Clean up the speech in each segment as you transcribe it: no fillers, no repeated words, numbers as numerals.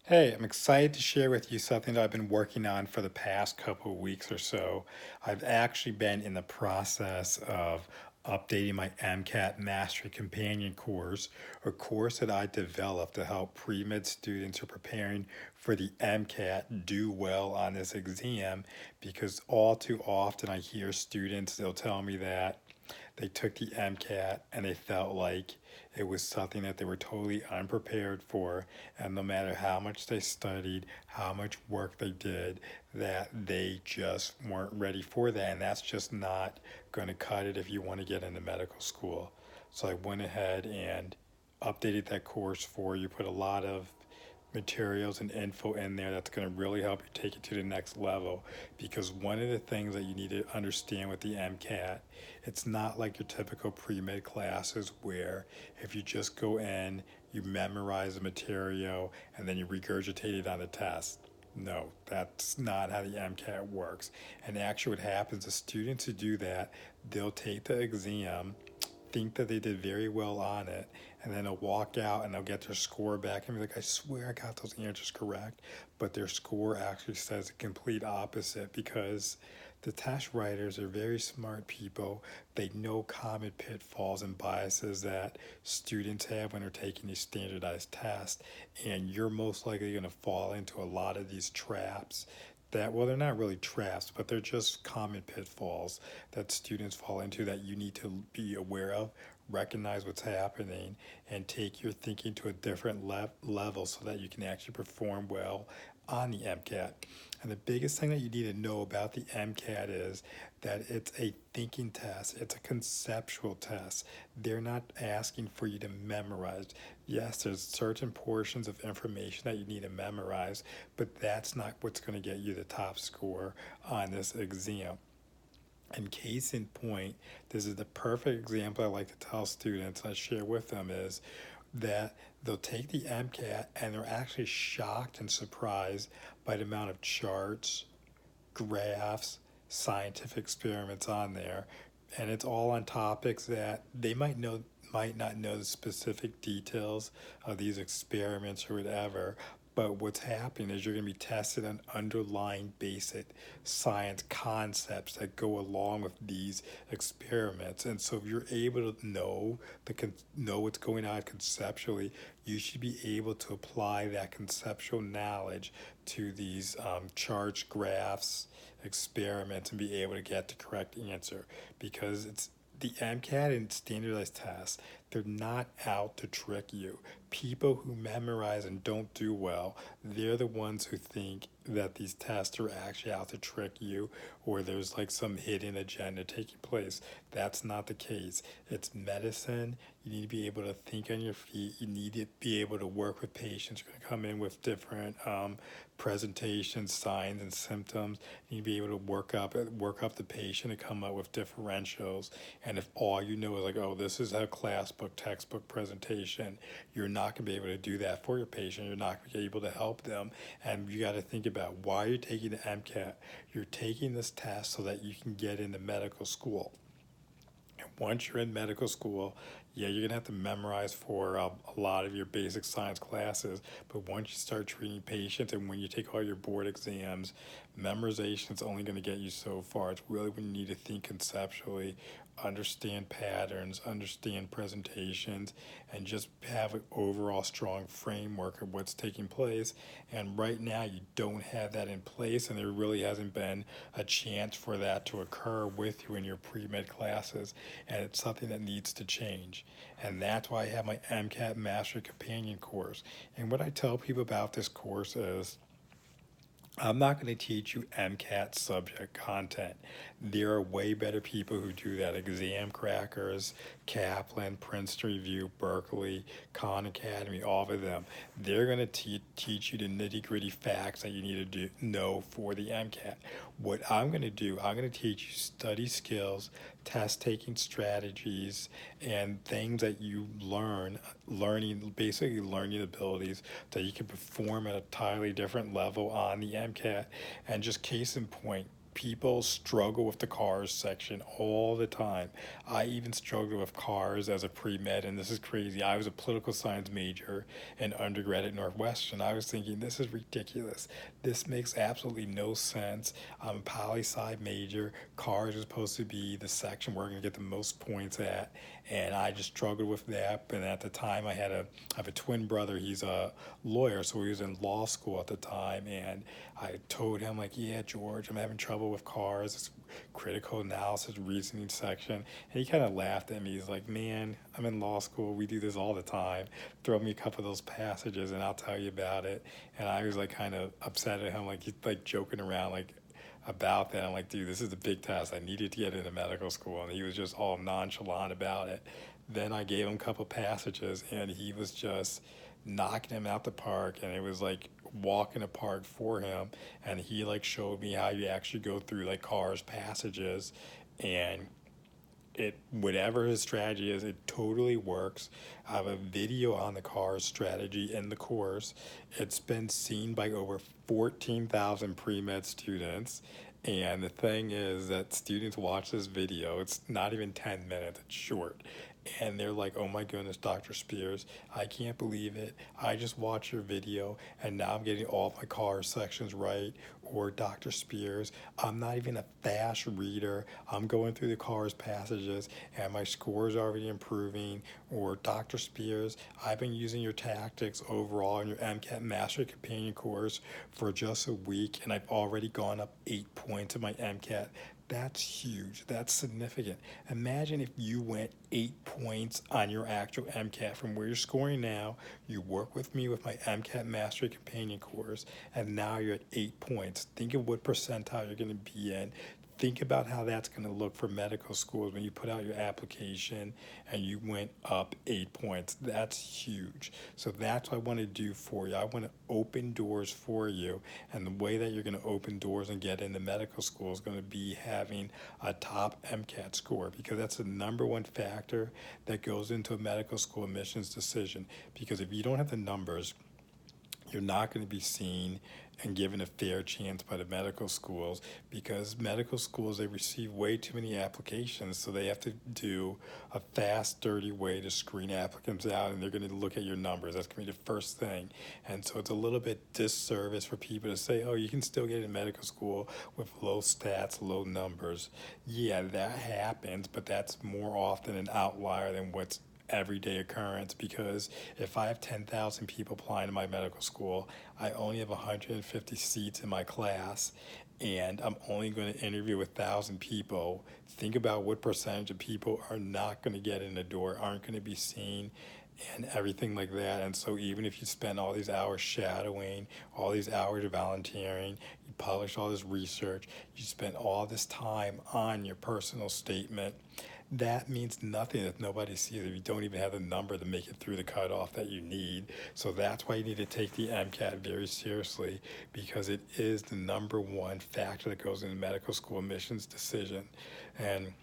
Hey, I'm excited to share with you something that I've been working on for the past couple of weeks or so. I've actually been in the process of updating my MCAT Mastery Companion course, a course that I developed to help pre-med students who are preparing for the MCAT do well on this exam because all too often I hear students, they'll tell me that they took the MCAT and they felt like it was something that they were totally unprepared for. And no matter how much they studied, how much work they did, that they just weren't ready for that. And that's just not going to cut it if you want to get into medical school. So I went ahead and updated that course for you, put a lot of materials and info in there that's going to really help you take it to the next level, because one of the things that you need to understand with the MCAT, it's not like your typical pre-med classes where if you just go in, you memorize the material and then you regurgitate it on the test. No, that's not how the MCAT works. And actually what happens is students who do that, they'll take the exam, think that they did very well on it, and then they'll walk out and they'll get their score back and be like, I swear I got those answers correct. But their score actually says the complete opposite, because the test writers are very smart people. They know common pitfalls and biases that students have when they're taking these standardized tests, and you're most likely going to fall into a lot of these traps that, well, they're not really traps, but they're just common pitfalls that students fall into that you need to be aware of, recognize what's happening, and take your thinking to a different level so that you can actually perform well on the MCAT. And the biggest thing that you need to know about the MCAT is that it's a thinking test, it's a conceptual test. They're not asking for you to memorize. Yes, there's certain portions of information that you need to memorize, but that's not what's going to get you the top score on this exam. And case in point, this is the perfect example I like to tell students, I share with them, is that they'll take the MCAT and they're actually shocked and surprised by the amount of charts, graphs, scientific experiments on there. And it's all on topics that they might not know the specific details of these experiments or whatever, but what's happening is you're going to be tested on underlying basic science concepts that go along with these experiments. And so if you're able to know what's going on conceptually, you should be able to apply that conceptual knowledge to these charts, graphs, experiments, and be able to get the correct answer, because it's the MCAT and standardized tests, they're not out to trick you. People who memorize and don't do well, they're the ones who think that these tests are actually out to trick you, or there's like some hidden agenda taking place. That's not the case. It's medicine. You need to be able to think on your feet. You need to be able to work with patients. You're going to come in with different presentations, signs, and symptoms. You need to be able to work up the patient and come up with differentials. And if all you know is like, oh, this is a class book, textbook presentation, you're not going to be able to do that for your patient. You're not going to be able to help them. And you got to think about why you're taking the MCAT. You're taking this test so that you can get into medical school. And once you're in medical school, yeah, you're going to have to memorize for a lot of your basic science classes. But once you start treating patients and when you take all your board exams, memorization is only going to get you so far. It's really when you need to think conceptually, understand patterns, understand presentations, and just have an overall strong framework of what's taking place. And right now, you don't have that in place, and there really hasn't been a chance for that to occur with you in your pre-med classes, and it's something that needs to change. And that's why I have my MCAT Master Companion course. And what I tell people about this course is, I'm not going to teach you MCAT subject content. There are way better people who do that. Exam Crackers, Kaplan, Princeton Review, Berkeley, Khan Academy, all of them. They're going to teach you the nitty gritty facts that you need to know for the MCAT. What I'm going to do, I'm going to teach you study skills, test taking strategies, and things that you basically learning abilities that you can perform at a entirely different level on the MCAT. And just case in point, people struggle with the cars section all the time. I even struggled with cars as a pre-med, and this is crazy. I was a political science major in undergrad at Northwestern. I was thinking, this is ridiculous. This makes absolutely no sense. I'm a poli-sci major. Cars are supposed to be the section where I'm going to get the most points at, and I just struggled with that. And at the time, I have a twin brother. He's a lawyer, so he was in law school at the time, and I told him, like, yeah, George, I'm having trouble with cars. It's critical analysis reasoning section. And he kind of laughed at me. He's like, man, I'm in law school. We do this all the time. Throw me a couple of those passages and I'll tell you about it. And I was like kind of upset at him, like he's like joking around, like about that. I'm like, dude, this is a big test. I needed to get into medical school. And he was just all nonchalant about it. Then I gave him a couple passages and he was just knocking him out the park, and it was like walking apart for him. And he like showed me how you actually go through like cars passages, and it, whatever his strategy is, it totally works. I have a video on the car's strategy in the course. It's been seen by over 14,000 pre-med students. And the thing is that students watch this video. It's not even 10 minutes, it's short. And they're like, oh my goodness, Dr. Spears, I can't believe it. I just watched your video and now I'm getting all my car sections right. Or Dr. Spears, I'm not even a fast reader. I'm going through the car's passages and my score is already improving. Or Dr. Spears, I've been using your tactics overall in your MCAT Master Companion course for just a week and I've already gone up 8 points in my MCAT. That's huge. That's significant. Imagine if you went 8 points on your actual MCAT from where you're scoring now. You work with me with my MCAT Mastery Companion course, and now you're at 8 points. Think of what percentile you're going to be in. Think about how that's going to look for medical schools when you put out your application and you went up 8 points. That's huge. So that's what I want to do for you. I want to open doors for you. And the way that you're going to open doors and get into medical school is going to be having a top MCAT score, because that's the number one factor that goes into a medical school admissions decision. Because if you don't have the numbers, you're not going to be seen and given a fair chance by the medical schools, because medical schools, they receive way too many applications, so they have to do a fast, dirty way to screen applicants out, and they're going to look at your numbers. That's going to be the first thing. And so it's a little bit disservice for people to say, oh, you can still get in medical school with low stats, low numbers. Yeah, that happens, but that's more often an outlier than what's everyday occurrence, because if I have 10,000 people applying to my medical school, I only have 150 seats in my class, and I'm only going to interview 1,000 people. Think about what percentage of people are not going to get in the door, aren't going to be seen, and everything like that. And so even if you spend all these hours shadowing, all these hours of volunteering, you publish all this research, you spend all this time on your personal statement, that means nothing if nobody sees it, if you don't even have the number to make it through the cutoff that you need. So that's why you need to take the MCAT very seriously, because it is the number one factor that goes into medical school admissions decision. And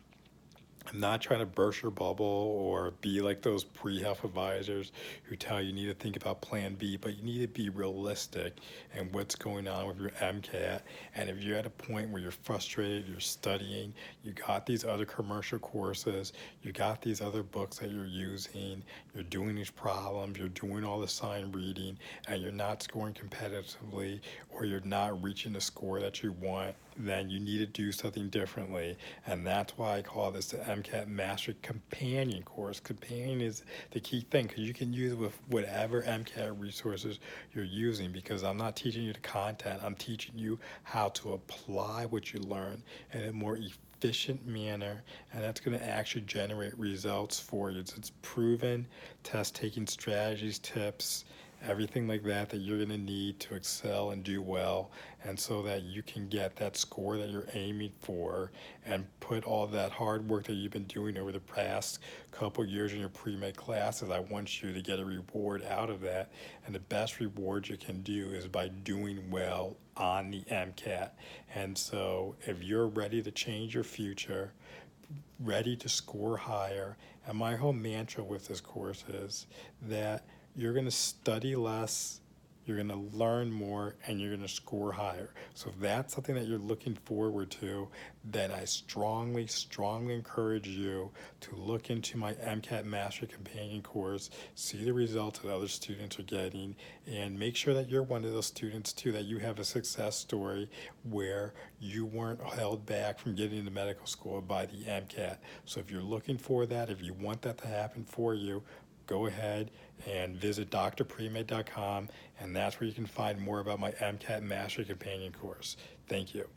I'm not trying to burst your bubble or be like those pre-health advisors who tell you need to think about plan B, but you need to be realistic in what's going on with your MCAT. And if you're at a point where you're frustrated, you're studying, you got these other commercial courses, you got these other books that you're using, you're doing these problems, you're doing all the sign reading, and you're not scoring competitively, or you're not reaching the score that you want, then you need to do something differently. And that's why I call this the MCAT Mastery Companion course. Companion is the key thing, because you can use it with whatever MCAT resources you're using, because I'm not teaching you the content, I'm teaching you how to apply what you learn in a more efficient manner, and that's going to actually generate results for you. It's proven test-taking strategies, tips, everything like that that you're going to need to excel and do well, and so that you can get that score that you're aiming for and put all that hard work that you've been doing over the past couple years in your pre-med classes. I want you to get a reward out of that, and the best reward you can do is by doing well on the MCAT. And so if you're ready to change your future, ready to score higher, and my whole mantra with this course is that you're going to study less, you're going to learn more, and you're going to score higher. So if that's something that you're looking forward to, then I strongly, strongly encourage you to look into my MCAT Master Companion course, see the results that other students are getting, and make sure that you're one of those students too, that you have a success story where you weren't held back from getting into medical school by the MCAT. So if you're looking for that, if you want that to happen for you, go ahead and visit drpremed.com, and that's where you can find more about my MCAT Master Companion course. Thank you.